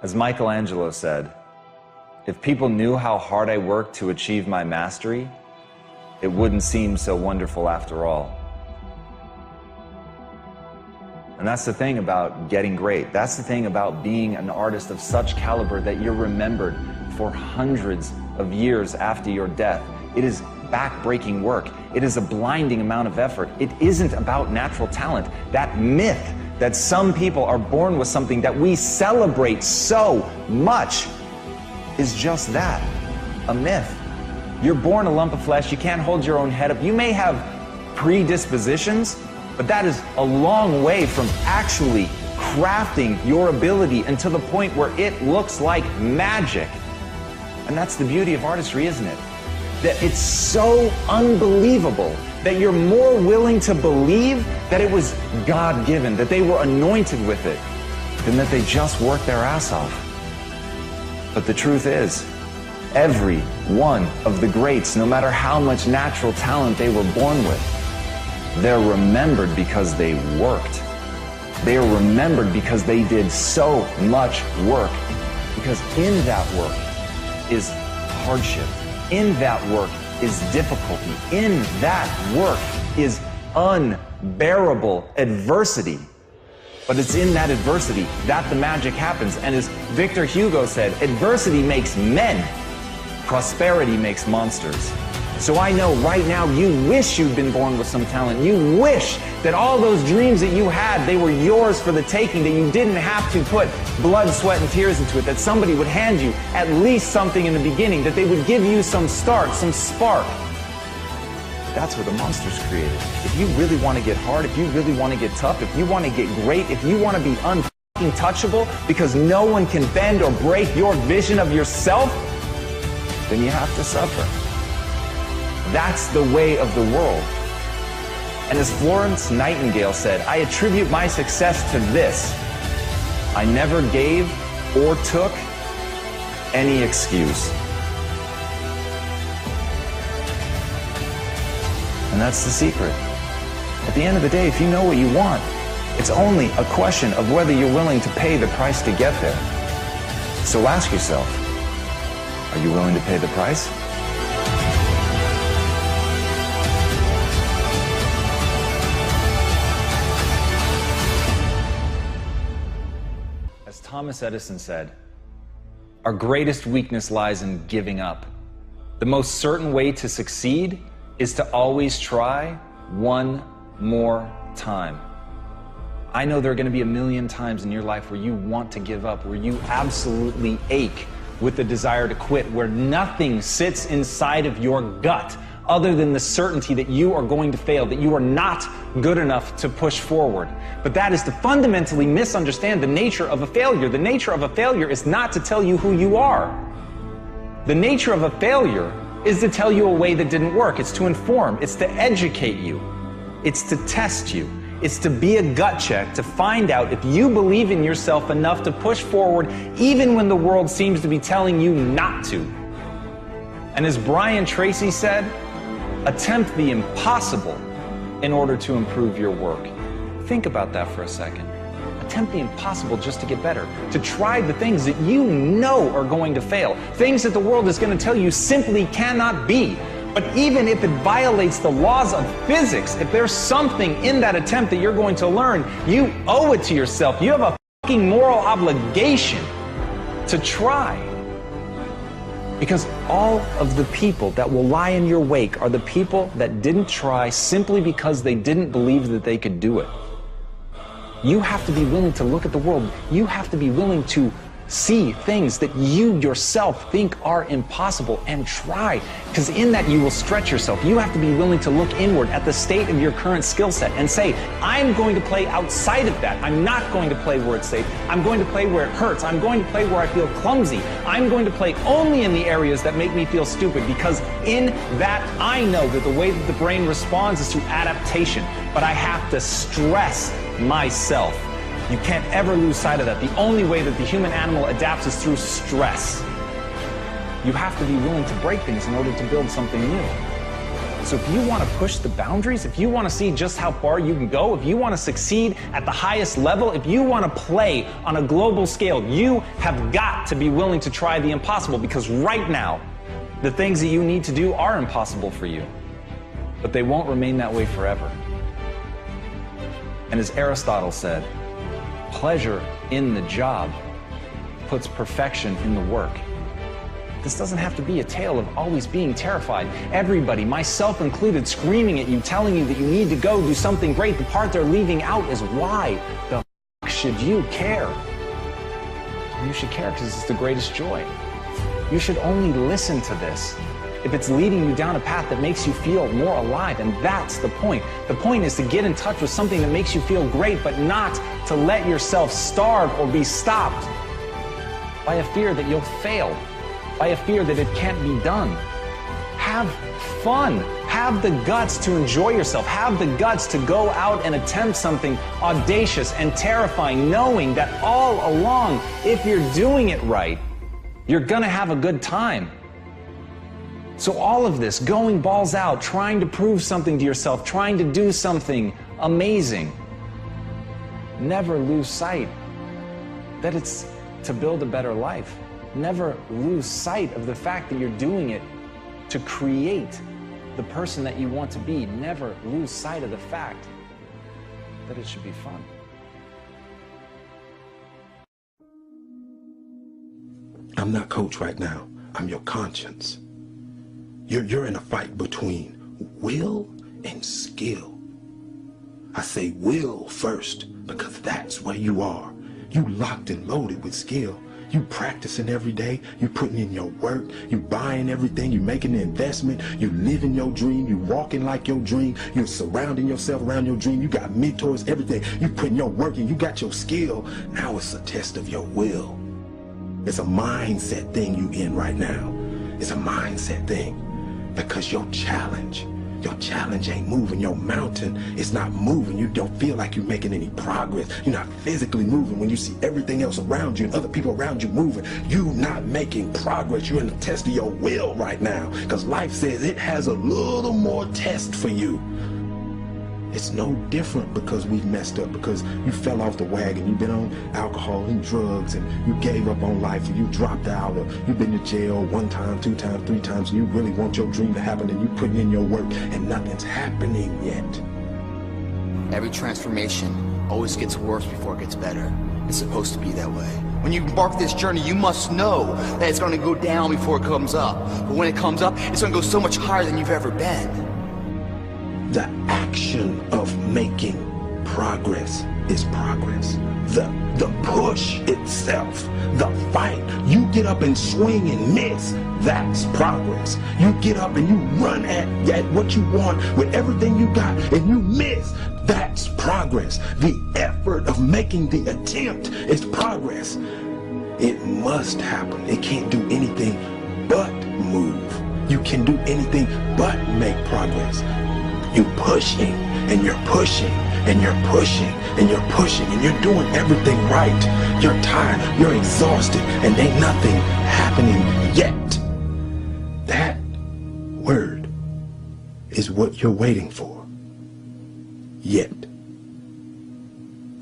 As Michelangelo said, if people knew how hard I worked to achieve my mastery, it wouldn't seem so wonderful after all. And that's the thing about getting great. That's the thing about being an artist of such caliber that you're remembered for hundreds of years after your death. It is back-breaking work. It is a blinding amount of effort. It isn't about natural talent. That myth that some people are born with something that we celebrate so much is just that, a myth. You're born a lump of flesh. You can't hold your own head up. You may have predispositions, but that is a long way from actually crafting your ability until the point where it looks like magic. And that's the beauty of artistry, isn't it? That it's so unbelievable that you're more willing to believe that it was God-given, that they were anointed with it, than that they just worked their ass off. But the truth is, every one of the greats, no matter how much natural talent they were born with, they're remembered because they worked. They are remembered because they did so much work. Because in that work is hardship. In that work is difficulty. In that work is unbearable adversity. But it's in that adversity that the magic happens. And as Victor Hugo said, adversity makes men. Prosperity makes monsters. So I know right now you wish you'd been born with some talent. You wish that all those dreams that you had, they were yours for the taking, that you didn't have to put blood, sweat, and tears into it, that somebody would hand you at least something in the beginning, that they would give you some start, some spark. That's where the monster's created. If you really want to get hard, if you really want to get tough, if you want to get great, if you want to be untouchable because no one can bend or break your vision of yourself, then you have to suffer. That's the way of the world. And as Florence Nightingale said, I attribute my success to this: I never gave or took any excuse. And that's the secret. At the end of the day, if you know what you want, it's only a question of whether you're willing to pay the price to get there. So ask yourself, are you willing to pay the price? As Thomas Edison said, our greatest weakness lies in giving up. The most certain way to succeed is to always try one more time. I know there are going to be a million times in your life where you want to give up, where you absolutely ache with the desire to quit, where nothing sits inside of your gut other than the certainty that you are going to fail, that you are not good enough to push forward. But that is to fundamentally misunderstand the nature of a failure. The nature of a failure is not to tell you who you are. The nature of a failure is to tell you a way that didn't work. It's to inform. It's to educate you. It's to test you. It's to be a gut check to find out if you believe in yourself enough to push forward even when the world seems to be telling you not to. And as Brian Tracy said, attempt the impossible in order to improve your work. Think about that for a second. Attempt the impossible just to get better. To try the things that you know are going to fail. Things that the world is going to tell you simply cannot be. But even if it violates the laws of physics, if there's something in that attempt that you're going to learn, you owe it to yourself. You have a fucking moral obligation to try. Because all of the people that will lie in your wake are the people that didn't try simply because they didn't believe that they could do it. You have to be willing to look at the world. You have to be willing to see things that you yourself think are impossible and try, because in that you will stretch yourself. You have to be willing to look inward at the state of your current skill set and say, I'm going to play outside of that. I'm not going to play where it's safe. I'm going to play where it hurts. I'm going to play where I feel clumsy. I'm going to play only in the areas that make me feel stupid, because in that I know that the way that the brain responds is through adaptation, but I have to stress myself. You can't ever lose sight of that. The only way that the human animal adapts is through stress. You have to be willing to break things in order to build something new. So if you want to push the boundaries, if you want to see just how far you can go, if you want to succeed at the highest level, if you want to play on a global scale, you have got to be willing to try the impossible, because right now, the things that you need to do are impossible for you, but they won't remain that way forever. And as Aristotle said, pleasure in the job puts perfection in the work. This doesn't have to be a tale of always being terrified. Everybody, myself included, screaming at you, telling you that you need to go do something great. The part they're leaving out is why the f should you care? You should care because it's the greatest joy. You should only listen to this if it's leading you down a path that makes you feel more alive, and that's the point. The point is to get in touch with something that makes you feel great, but not to let yourself starve or be stopped by a fear that you'll fail, by a fear that it can't be done. Have fun. Have the guts to enjoy yourself. Have the guts to go out and attempt something audacious and terrifying, knowing that all along, if you're doing it right, you're gonna have a good time. So all of this, going balls out, trying to prove something to yourself, trying to do something amazing, never lose sight that it's to build a better life. Never lose sight of the fact that you're doing it to create the person that you want to be. Never lose sight of the fact that it should be fun. I'm not coach right now. I'm your conscience. You're in a fight between will and skill. I say will first because that's where you are. You locked and loaded with skill. You practicing every day. You putting in your work. You buying everything. You making the investment. You living your dream. You walking like your dream. You surrounding yourself around your dream. You got mentors, everything. You putting your work in. You got your skill. Now it's a test of your will. It's a mindset thing you in right now. It's a mindset thing because your challenge ain't moving. Your mountain is not moving. You don't feel like you're making any progress. You're not physically moving when you see everything else around you and other people around you moving. You're not making progress. You're in the test of your will right now because life says it has a little more test for you. It's no different because we've messed up, because you fell off the wagon, you've been on alcohol and drugs, and you gave up on life, or you dropped out, or you've been to jail 1 time, 2 times, 3 times, and you really want your dream to happen, and you putting in your work, and nothing's happening yet. Every transformation always gets worse before it gets better. It's supposed to be that way. When you embark this journey, you must know that it's going to go down before it comes up. But when it comes up, it's going to go so much higher than you've ever been. The action of making progress is progress. The push itself, the fight, you get up and swing and miss, that's progress. You get up and you run at what you want with everything you got and you miss, that's progress. The effort of making the attempt is progress. It must happen. It can't do anything but move. You can do anything but make progress. You're pushing and you're pushing and you're pushing and you're pushing and you're doing everything right. You're tired, you're exhausted, and ain't nothing happening yet. That word is what you're waiting for. Yet.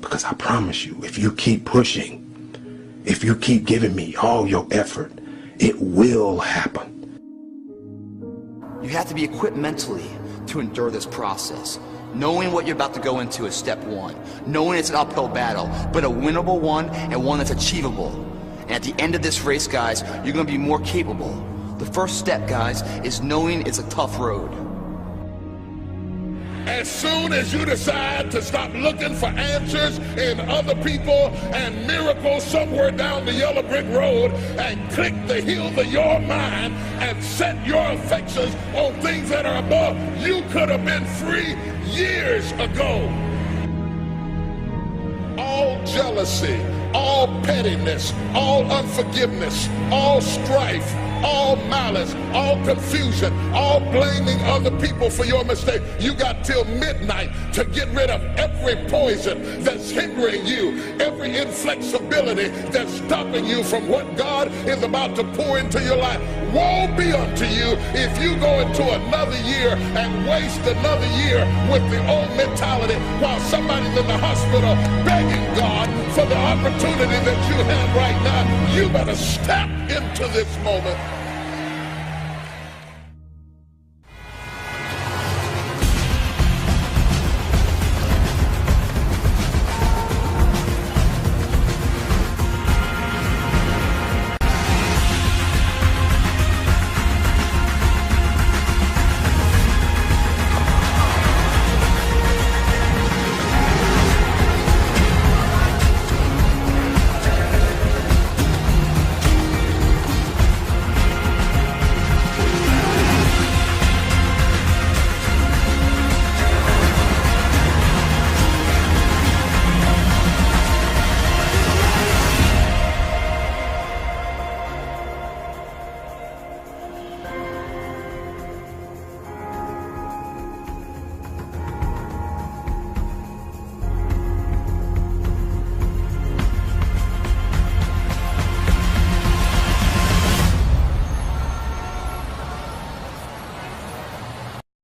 Because I promise you, if you keep pushing, if you keep giving me all your effort, it will happen. You have to be equipped mentally to endure this process. Knowing what you're about to go into is step 1. Knowing it's an uphill battle, but a winnable one and one that's achievable. And at the end of this race, guys, you're going to be more capable. The first step, guys, is knowing it's a tough road. As soon as you decide to stop looking for answers in other people and miracles somewhere down the yellow brick road and click the heels of your mind and set your affections on things that are above, you could have been free years ago. All jealousy, all pettiness, all unforgiveness, all strife, all malice, all confusion, all blaming other people for your mistake. You got till midnight to get rid of every poison that's hindering you, every inflexibility that's stopping you from what God is about to pour into your life. Woe be unto you if you go into another year and waste another year with the old mentality while somebody's in the hospital begging God for the opportunity that you have right now. You better step into this moment